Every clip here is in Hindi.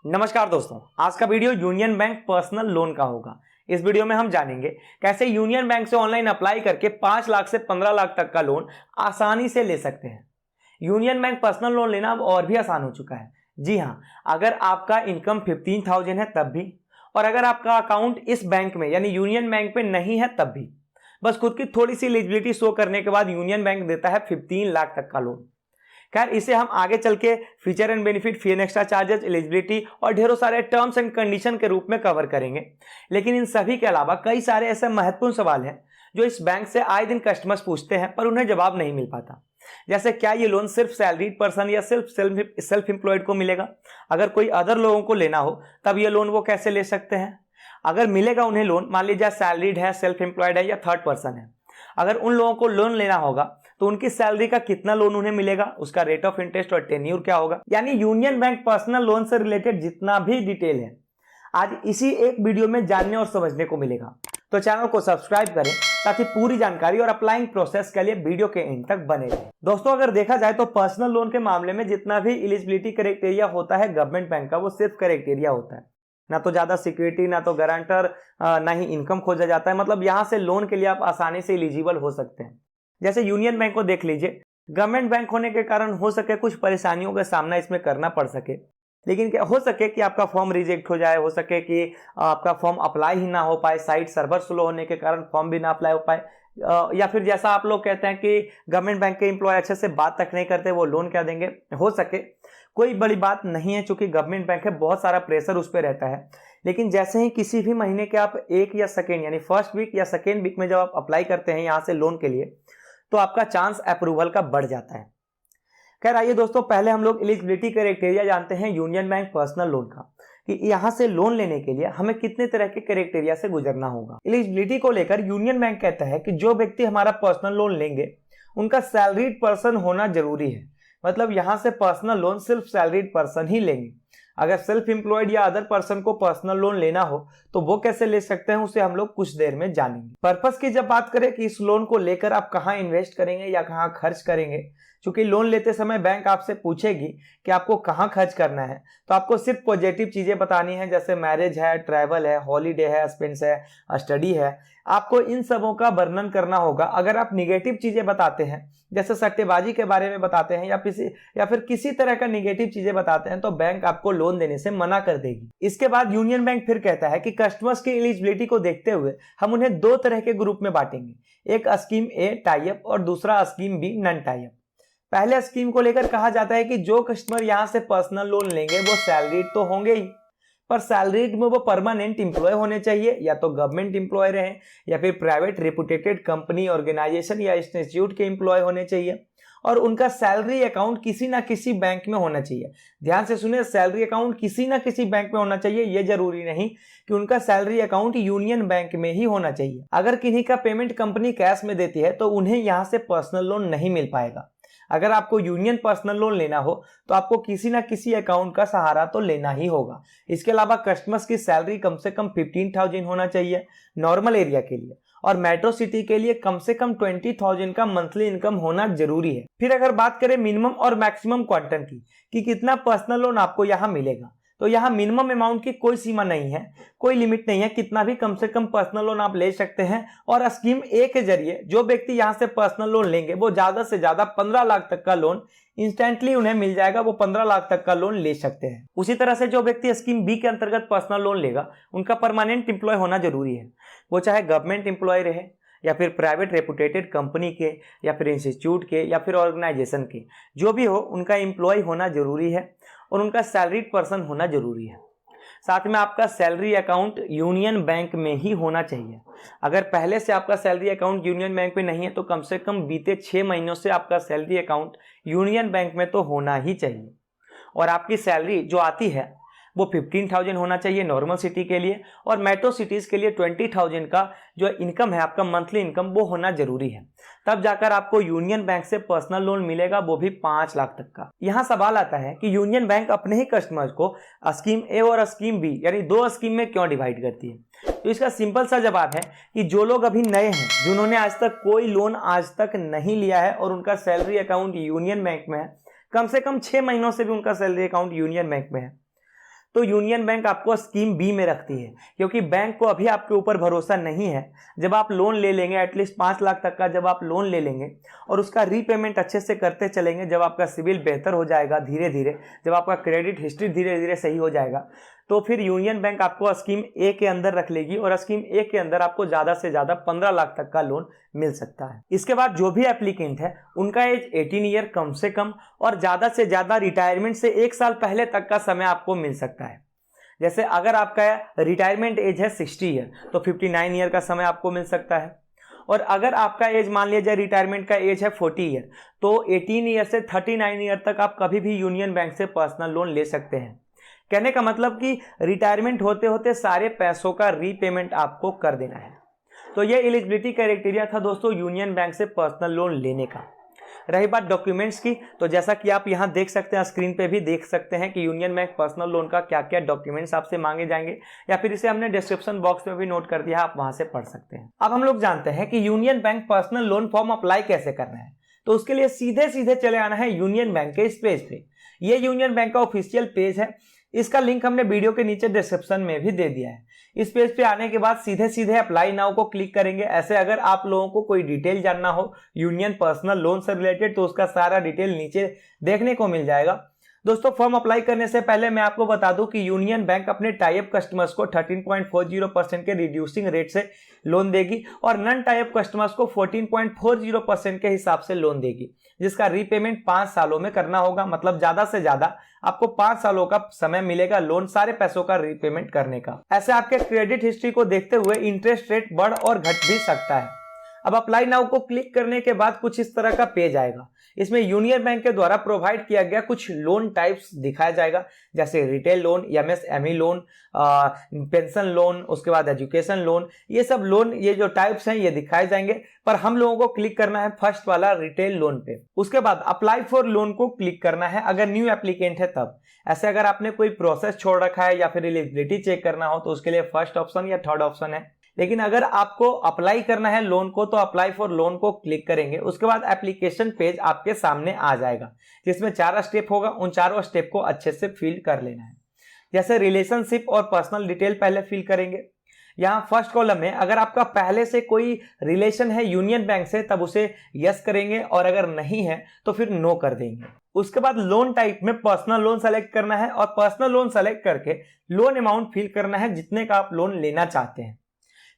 नमस्कार दोस्तों, आज का video union bank personal loan का होगा। इस वीडियो में हम जानेंगे कैसे यूनियन बैंक से ऑनलाइन अप्लाई करके 5 लाख से 15 लाख तक का लोन आसानी से ले सकते हैं। यूनियन बैंक पर्सनल लोन लेना अब और भी आसान हो चुका है। जी हाँ, अगर आपका इनकम 15,000 है तब भी, और अगर आपका अकाउंट इस बैंक में यानी यूनियन बैंक में नहीं है तब भी, बस खुद की थोड़ी सी एलिजिबिलिटी शो करने के बाद यूनियन बैंक देता है 15 लाख तक का लोन। खैर, इसे हम आगे चल के feature and benefit, fee and extra charges, eligibility और ढेरों सारे टर्म्स एंड कंडीशन के रूप में कवर करेंगे। लेकिन इन सभी के अलावा कई सारे ऐसे महत्वपूर्ण सवाल हैं जो इस बैंक से आए दिन कस्टमर्स पूछते हैं पर उन्हें जवाब नहीं मिल पाता। जैसे क्या ये लोन सिर्फ सैलरीड पर्सन या सिर्फ सेल्फ एम्प्लॉयड को मिलेगा? अगर कोई अदर लोगों को लेना हो तब ये लोन वो कैसे ले सकते हैं? अगर मिलेगा उन्हें लोन, मान लीजिए सैलरीड है, सेल्फ एम्प्लॉयड है या थर्ड पर्सन है, अगर उन लोगों को लोन लेना होगा तो उनकी सैलरी का कितना लोन उन्हें मिलेगा, उसका रेट ऑफ इंटरेस्ट और टेन्यूर क्या होगा? यानी यूनियन बैंक पर्सनल लोन से रिलेटेड जितना भी डिटेल है आज इसी एक वीडियो में जानने और समझने को मिलेगा। तो चैनल को सब्सक्राइब करें ताकि पूरी जानकारी और अप्लाइंग प्रोसेस के लिए वीडियो के एंड तक बने रहें। दोस्तों, अगर देखा जाए तो पर्सनल लोन के मामले में जितना भी एलिजिबिलिटी क्राइटेरिया होता है गवर्नमेंट बैंक का, वो सिर्फ क्राइटेरिया होता है। ना तो ज्यादा सिक्योरिटी, ना तो गारंटर, ना ही इनकम खोजा जाता है। मतलब यहां से लोन के लिए आप आसानी से एलिजिबल हो सकते हैं। जैसे यूनियन बैंक को देख लीजिए, गवर्नमेंट बैंक होने के कारण हो सके कुछ परेशानियों का सामना इसमें करना पड़ सके, लेकिन क्या हो सके कि आपका फॉर्म रिजेक्ट हो जाए, हो सके कि आपका फॉर्म अप्लाई ही ना हो पाए, साइट सर्वर स्लो होने के कारण फॉर्म भी ना अप्लाई हो पाए, या फिर जैसा आप लोग कहते हैं कि गवर्नमेंट बैंक के एम्प्लॉय अच्छे से बात तक नहीं करते, वो लोन क्या देंगे। हो सके, कोई बड़ी बात नहीं है, चूंकि गवर्नमेंट बैंक है, बहुत सारा प्रेशर उस पर रहता है। लेकिन जैसे ही किसी भी महीने के आप एक या सेकेंड यानी फर्स्ट वीक या सेकेंड वीक में जब आप अप्लाई करते हैं यहाँ से लोन के लिए, तो आपका चांस अप्रूवल का बढ़ जाता है। खैर, आइए दोस्तों, पहले हम लोग एलिजिबिलिटी क्राइटेरिया जानते हैं यूनियन बैंक पर्सनल लोन का, कि यहाँ से लोन लेने के लिए हमें कितने तरह के क्राइटेरिया से गुजरना होगा। एलिजिबिलिटी को लेकर यूनियन बैंक कहता है कि जो व्यक्ति हमारा पर्सनल लोन लेंगे उनका सैलरीड पर्सन होना जरूरी है। मतलब यहाँ से पर्सनल लोन सिर्फ सैलरीड पर्सन ही लेंगे। अगर सेल्फ एम्प्लॉयड या अदर पर्सन को पर्सनल लोन लेना हो तो वो कैसे ले सकते हैं, उसे हम लोग कुछ देर में जानेंगे। पर्पस की जब बात करें कि इस लोन को लेकर आप कहाँ इन्वेस्ट करेंगे या कहाँ खर्च करेंगे, क्योंकि लोन लेते समय बैंक आपसे पूछेगी कि आपको कहाँ खर्च करना है, तो आपको सिर्फ पॉजिटिव चीजें बतानी है, जैसे मैरिज है, ट्रैवल है, हॉलीडे है, एक्सपेंस है, स्टडी है। आपको इन सबों का वर्णन करना होगा। अगर आप निगेटिव चीजें बताते हैं, जैसे सट्टेबाजी के बारे में बताते हैं या फिर किसी तरह का निगेटिव चीजें बताते हैं, तो बैंक आपको लोन देने से मना कर देगी। इसके बाद यूनियन बैंक फिर कहता है कि कस्टमर्स की एलिजिबिलिटी को देखते हुए हम उन्हें दो तरह के ग्रुप में बांटेंगे, एक स्कीम ए टाई अप और दूसरा scheme B non tie up. पहले स्कीम को लेकर कहा जाता है कि जो कस्टमर यहां से पर्सनल लोन लेंगे वो सैलरीड तो होंगे ही, पर सैलरीड में वो परमानेंट एम्प्लॉय होने चाहिए, या तो गवर्नमेंट एम्प्लॉय रहे या फिर प्राइवेट रेपुटेटेड कंपनी, ऑर्गेनाइजेशन या इंस्टीट्यूट के एम्प्लॉय होने चाहिए, और उनका सैलरी अकाउंट किसी ना किसी बैंक में होना चाहिए। ध्यान से सुनिए, सैलरी अकाउंट किसी ना किसी बैंक में होना चाहिए। यह जरूरी नहीं कि उनका सैलरी अकाउंट यूनियन बैंक में ही होना चाहिए। अगर किन्हीं का पेमेंट कंपनी कैश में देती है तो उन्हें यहां से पर्सनल लोन नहीं मिल पाएगा। अगर आपको यूनियन पर्सनल लोन लेना हो तो आपको किसी ना किसी अकाउंट का सहारा तो लेना ही होगा। इसके अलावा कस्टमर्स की सैलरी कम से कम 15,000 होना चाहिए नॉर्मल एरिया के लिए, और मेट्रो सिटी के लिए कम से कम 20,000 का मंथली इनकम होना जरूरी है। फिर अगर बात करें मिनिमम और मैक्सिमम क्वांटम की, कि कितना पर्सनल लोन आपको यहाँ मिलेगा, तो यहाँ मिनिमम अमाउंट की कोई सीमा नहीं है, कोई लिमिट नहीं है, कितना भी कम से कम पर्सनल लोन आप ले सकते हैं। और स्कीम ए के जरिए जो व्यक्ति यहाँ से पर्सनल लोन लेंगे वो ज्यादा से ज्यादा 15 लाख तक का लोन इंस्टेंटली उन्हें मिल जाएगा, वो 15 लाख तक का लोन ले सकते हैं। उसी तरह से जो व्यक्ति स्कीम बी के अंतर्गत पर्सनल लोन लेगा उनका परमानेंट एम्प्लॉय होना जरूरी है। वो चाहे गवर्नमेंट एम्प्लॉय रहे या फिर प्राइवेट रेपुटेटेड कंपनी के या फिर इंस्टीट्यूट के या फिर ऑर्गेनाइजेशन के, जो भी हो उनका एम्प्लॉय होना जरूरी है और उनका सैलरीड पर्सन होना जरूरी है। साथ में आपका सैलरी अकाउंट यूनियन बैंक में ही होना चाहिए। अगर पहले से आपका सैलरी अकाउंट यूनियन बैंक में नहीं है तो कम से कम बीते 6 महीनों से आपका सैलरी अकाउंट यूनियन बैंक में तो होना ही चाहिए। और आपकी सैलरी जो आती है वो 15,000 होना चाहिए नॉर्मल सिटी के लिए, और मेट्रो सिटीज के लिए 20,000 का जो इनकम है आपका मंथली इनकम, वो होना जरूरी है। तब जाकर आपको यूनियन बैंक से पर्सनल लोन मिलेगा, वो भी 5 लाख तक का। यहाँ सवाल आता है कि यूनियन बैंक अपने ही कस्टमर्स को स्कीम ए और स्कीम बी यानी दो स्कीम में क्यों डिवाइड करती है? तो इसका सिंपल सा जवाब है कि जो लोग अभी नए हैं, जिन्होंने आज तक कोई लोन आज तक नहीं लिया है और उनका सैलरी अकाउंट यूनियन बैंक में है, कम से कम 6 महीनों से भी उनका सैलरी अकाउंट यूनियन बैंक में है, तो यूनियन बैंक आपको स्कीम बी में रखती है, क्योंकि बैंक को अभी आपके ऊपर भरोसा नहीं है। जब आप लोन ले लेंगे, एटलीस्ट 5 लाख तक का जब आप लोन ले लेंगे और उसका रीपेमेंट अच्छे से करते चलेंगे, जब आपका सिविल बेहतर हो जाएगा धीरे धीरे, जब आपका क्रेडिट हिस्ट्री धीरे धीरे सही हो जाएगा, तो फिर यूनियन बैंक आपको स्कीम ए के अंदर रख लेगी और स्कीम ए के अंदर आपको ज़्यादा से ज़्यादा 15 लाख तक का लोन मिल सकता है। इसके बाद जो भी एप्लीकेंट है उनका एज 18 ईयर कम से कम और ज़्यादा से ज़्यादा रिटायरमेंट से 1 साल पहले तक का समय आपको मिल सकता है। जैसे अगर आपका रिटायरमेंट एज है 60 ईयर तो 59 ईयर का समय आपको मिल सकता है। और अगर आपका एज मान लिया जाए रिटायरमेंट का एज है 40 ईयर तो 18 ईयर से 39 ईयर तक आप कभी भी यूनियन बैंक से पर्सनल लोन ले सकते हैं। कहने का मतलब कि रिटायरमेंट होते होते सारे पैसों का रीपेमेंट आपको कर देना है। तो ये एलिजिबिलिटी क्राइटेरिया था दोस्तों यूनियन बैंक से पर्सनल लोन लेने का। रही बात डॉक्यूमेंट्स की, तो जैसा कि आप यहाँ देख सकते हैं, स्क्रीन पे भी देख सकते हैं कि यूनियन बैंक पर्सनल लोन का क्या क्या डॉक्यूमेंट्स आपसे मांगे जाएंगे, या फिर इसे हमने डिस्क्रिप्शन बॉक्स में भी नोट कर दिया है, आप वहां से पढ़ सकते हैं। अब हम लोग जानते हैं कि union bank personal loan form apply कैसे करना है। तो उसके लिए सीधे सीधे चले आना है यूनियन बैंक के इस पेज पे। ये यूनियन बैंक का ऑफिशियल पेज है, इसका लिंक हमने वीडियो के नीचे डिस्क्रिप्शन में भी दे दिया है। इस पेज पे आने के बाद सीधे सीधे अप्लाई नाउ को क्लिक करेंगे। ऐसे अगर आप लोगों को कोई डिटेल जानना हो यूनियन पर्सनल लोन से रिलेटेड तो उसका सारा डिटेल नीचे देखने को मिल जाएगा। दोस्तों फॉर्म अप्लाई करने से पहले मैं आपको बता दूं कि यूनियन बैंक अपने टाइप कस्टमर्स को 13.40% के रिड्यूसिंग रेट से लोन देगी और नॉन टाइप कस्टमर्स को 14.40% के हिसाब से लोन देगी, जिसका रीपेमेंट 5 सालों में करना होगा। मतलब ज्यादा से ज्यादा आपको 5 सालों का समय मिलेगा लोन सारे पैसों का रीपेमेंट करने का। ऐसे आपके क्रेडिट हिस्ट्री को देखते हुए इंटरेस्ट रेट बढ़ और घट भी सकता है। अब अप्लाई नाउ को क्लिक करने के बाद कुछ इस तरह का पेज आएगा। इसमें यूनियन बैंक के द्वारा प्रोवाइड किया गया कुछ लोन टाइप्स दिखाया जाएगा, जैसे retail loan, MSME loan, pension loan, उसके बाद एजुकेशन लोन। ये सब लोन, ये जो टाइप्स हैं ये दिखाए जाएंगे, पर हम लोगों को क्लिक करना है फर्स्ट वाला रिटेल लोन पे। उसके बाद अप्लाई फॉर लोन को क्लिक करना है अगर न्यू एप्लीकेंट है तब। ऐसे अगर आपने कोई प्रोसेस छोड़ रखा है या फिर एलिजिबिलिटी चेक करना हो तो उसके लिए फर्स्ट ऑप्शन या थर्ड ऑप्शन है। लेकिन अगर आपको अप्लाई करना है लोन को तो अप्लाई फॉर लोन को क्लिक करेंगे। उसके बाद एप्लीकेशन पेज आपके सामने आ जाएगा, जिसमें 4 स्टेप होगा। उन चारों स्टेप को अच्छे से फिल कर लेना है। जैसे रिलेशनशिप और पर्सनल डिटेल पहले फिल करेंगे। यहाँ फर्स्ट कॉलम में अगर आपका पहले से कोई रिलेशन है यूनियन बैंक से तब उसे यस करेंगे, और अगर नहीं है तो फिर नो कर देंगे। उसके बाद लोन टाइप में पर्सनल लोन सेलेक्ट करना है और पर्सनल लोन सेलेक्ट करके लोन अमाउंट फिल करना है जितने का आप लोन लेना चाहते हैं।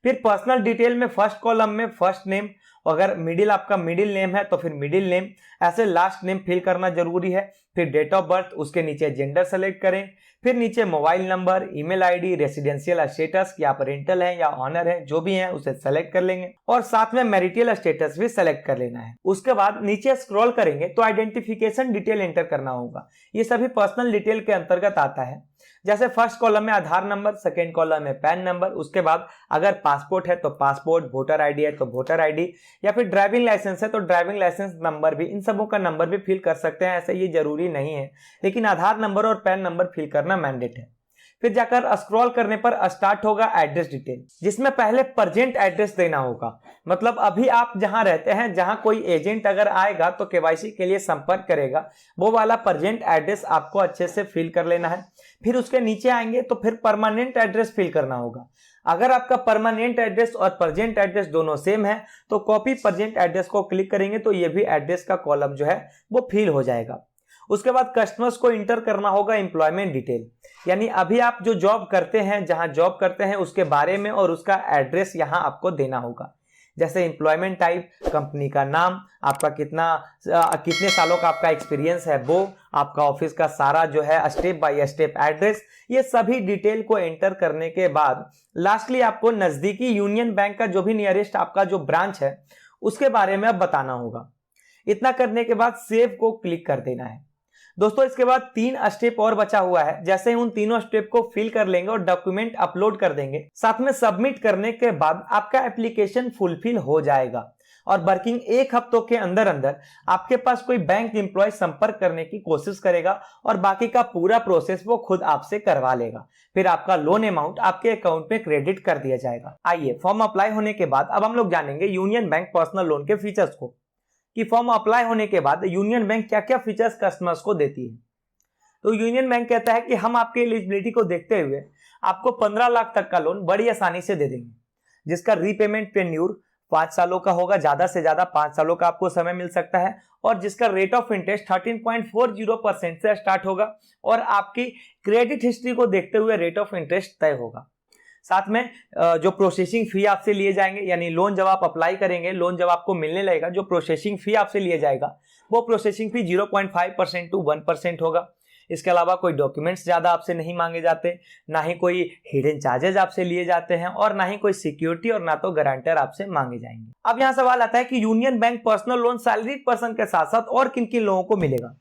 फिर पर्सनल डिटेल में फर्स्ट कॉलम में फर्स्ट नेम, अगर मिडिल आपका मिडिल नेम है तो फिर मिडिल नेम, ऐसे लास्ट नेम फिल करना जरूरी है। फिर डेट ऑफ बर्थ, उसके नीचे जेंडर सेलेक्ट करें। फिर नीचे mobile number, email ID, residential status, या पेरेंटल है या ऑनर है, जो भी है उसे सेलेक्ट कर लेंगे और साथ में मैरिटल स्टेटस भी सेलेक्ट कर लेना है। उसके बाद नीचे स्क्रॉल करेंगे तो आइडेंटिफिकेशन डिटेल एंटर करना होगा। ये सभी पर्सनल डिटेल के अंतर्गत आता है। जैसे फर्स्ट कॉलम में आधार नंबर, सेकेंड कॉलम में पैन नंबर, उसके बाद अगर पासपोर्ट है तो पासपोर्ट, वोटर आईडी है तो वोटर आईडी, या फिर ड्राइविंग लाइसेंस है तो ड्राइविंग लाइसेंस नंबर भी, इन सबों का नंबर भी फिल कर सकते हैं। ऐसे ये जरूरी नहीं है, लेकिन आधार नंबर और पैन नंबर फिल करना मैंडेट है। फिर जाकर स्क्रॉल करने पर स्टार्ट होगा एड्रेस डिटेल, जिसमें पहले प्रेजेंट एड्रेस देना होगा। मतलब अभी आप जहां रहते हैं, जहां कोई एजेंट अगर आएगा तो केवाईसी के लिए संपर्क करेगा, वो वाला प्रेजेंट एड्रेस आपको अच्छे से फिल कर लेना है। फिर उसके नीचे आएंगे तो फिर परमानेंट एड्रेस फिल करना होगा। अगर आपका परमानेंट एड्रेस और प्रेजेंट एड्रेस दोनों सेम है तो कॉपी प्रेजेंट एड्रेस को क्लिक करेंगे तो ये भी एड्रेस का कॉलम जो है वो फिल हो जाएगा। उसके बाद कस्टमर्स को इंटर करना होगा एम्प्लॉयमेंट डिटेल, यानी अभी आप जो जॉब करते हैं, जहां जॉब करते हैं उसके बारे में और उसका एड्रेस यहां आपको देना होगा। जैसे एम्प्लॉयमेंट टाइप, कंपनी का नाम, आपका कितने सालों का आपका एक्सपीरियंस है वो, आपका ऑफिस का सारा जो है स्टेप बाय स्टेप एड्रेस, ये सभी डिटेल को एंटर करने के बाद लास्टली आपको नजदीकी यूनियन बैंक का जो भी नियरेस्ट आपका जो ब्रांच है उसके बारे में अब बताना होगा। इतना करने के बाद सेव को क्लिक कर देना है। दोस्तों इसके बाद 3 स्टेप और बचा हुआ है। जैसे ही उन तीनों स्टेप को फिल कर लेंगे और डॉक्यूमेंट अपलोड कर देंगे, साथ में सबमिट करने के बाद आपका एप्लीकेशन फुलफिल हो जाएगा और वर्किंग 1 हफ्तों के अंदर अंदर आपके पास कोई बैंक एम्प्लॉय संपर्क करने की कोशिश करेगा और बाकी का पूरा प्रोसेस वो खुद आपसे करवा लेगा। फिर आपका लोन अमाउंट आपके अकाउंट में क्रेडिट कर दिया जाएगा। आइए फॉर्म अप्लाई होने के बाद अब हम लोग जानेंगे यूनियन बैंक पर्सनल लोन के फीचर्स को, कि फॉर्म अप्लाई होने के बाद यूनियन बैंक क्या क्या फीचर्स कस्टमर्स को देती है। तो यूनियन बैंक कहता है कि हम आपके एलिजिबिलिटी को देखते हुए आपको 15 लाख तक का लोन बड़ी आसानी से दे देंगे, जिसका रीपेमेंट टेन्यूर 5 सालों का होगा, ज्यादा से ज्यादा 5 सालों का आपको समय मिल सकता है, और जिसका रेट ऑफ इंटरेस्ट 13.40% से स्टार्ट होगा और आपकी क्रेडिट हिस्ट्री को देखते हुए रेट ऑफ इंटरेस्ट तय होगा। साथ में जो प्रोसेसिंग फी आपसे लिए जाएंगे, यानी लोन जब आप अप्लाई करेंगे, लोन जब आपको मिलने लगेगा, जो प्रोसेसिंग फी आपसे लिए जाएगा वो प्रोसेसिंग फी 0.5% टू 1% होगा। इसके अलावा कोई डॉक्यूमेंट्स ज्यादा आपसे नहीं मांगे जाते, ना ही कोई हिडन चार्जेस आपसे लिए जाते हैं, और ना ही कोई सिक्योरिटी और ना तो गारंटर आपसे मांगे जाएंगे। अब यहाँ सवाल आता है कि union bank personal loan salaried person के साथ साथ और किन किन लोगों को मिलेगा।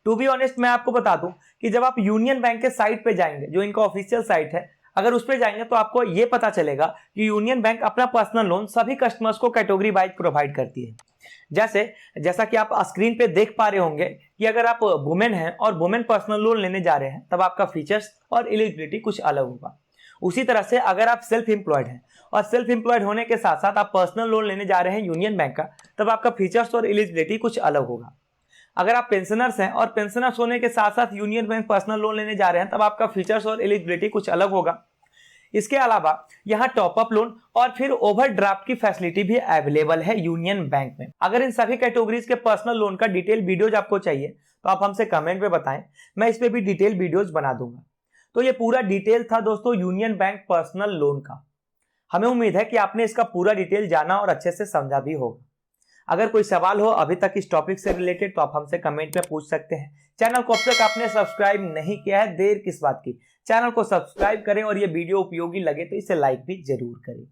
टू बी ऑनेस्ट मैं आपको बता दूं कि जब आप यूनियन बैंक के साइट पे जाएंगे, जो इनका ऑफिशियल साइट है, अगर उस पर जाएंगे तो आपको ये पता चलेगा कि यूनियन बैंक अपना पर्सनल लोन सभी कस्टमर्स को कैटेगरी वाइज प्रोवाइड करती है। जैसा कि आप स्क्रीन पे देख पा रहे होंगे कि अगर आप वुमेन हैं और वुमेन पर्सनल लोन लेने जा रहे हैं तब आपका फीचर्स और एलिजिबिलिटी कुछ अलग होगा। उसी तरह से अगर आप सेल्फ एम्प्लॉयड हैं और सेल्फ एम्प्लॉयड होने के साथ साथ आप पर्सनल लोन लेने जा रहे हैं यूनियन बैंक का, तब आपका फीचर्स और एलिजिबिलिटी कुछ अलग होगा। अगर आप पेंशनर्स हैं और पेंशनर्स होने के साथ साथ यूनियन बैंक पर्सनल लोन लेने जा रहे हैं तब आपका फीचर्स और एलिजिबिलिटी कुछ अलग होगा। इसके अलावा यहाँ टॉपअप लोन और फिर ओवरड्राफ्ट की फैसिलिटी भी अवेलेबल है यूनियन बैंक में। अगर इन सभी कैटेगरीज के पर्सनल लोन का डिटेल वीडियोज आपको चाहिए तो आप हमसे कमेंट में बताएं, मैं इस पे भी डिटेल वीडियोज बना दूंगा। तो ये पूरा डिटेल था दोस्तों यूनियन बैंक पर्सनल लोन का। हमें उम्मीद है कि आपने इसका पूरा डिटेल जाना और अच्छे से समझा भी होगा। अगर कोई सवाल हो अभी तक इस टॉपिक से रिलेटेड तो आप हमसे कमेंट में पूछ सकते हैं। चैनल को अब तक आपने सब्सक्राइब नहीं किया है, देर किस बात की, चैनल को सब्सक्राइब करें और ये वीडियो उपयोगी लगे तो इसे लाइक भी जरूर करें।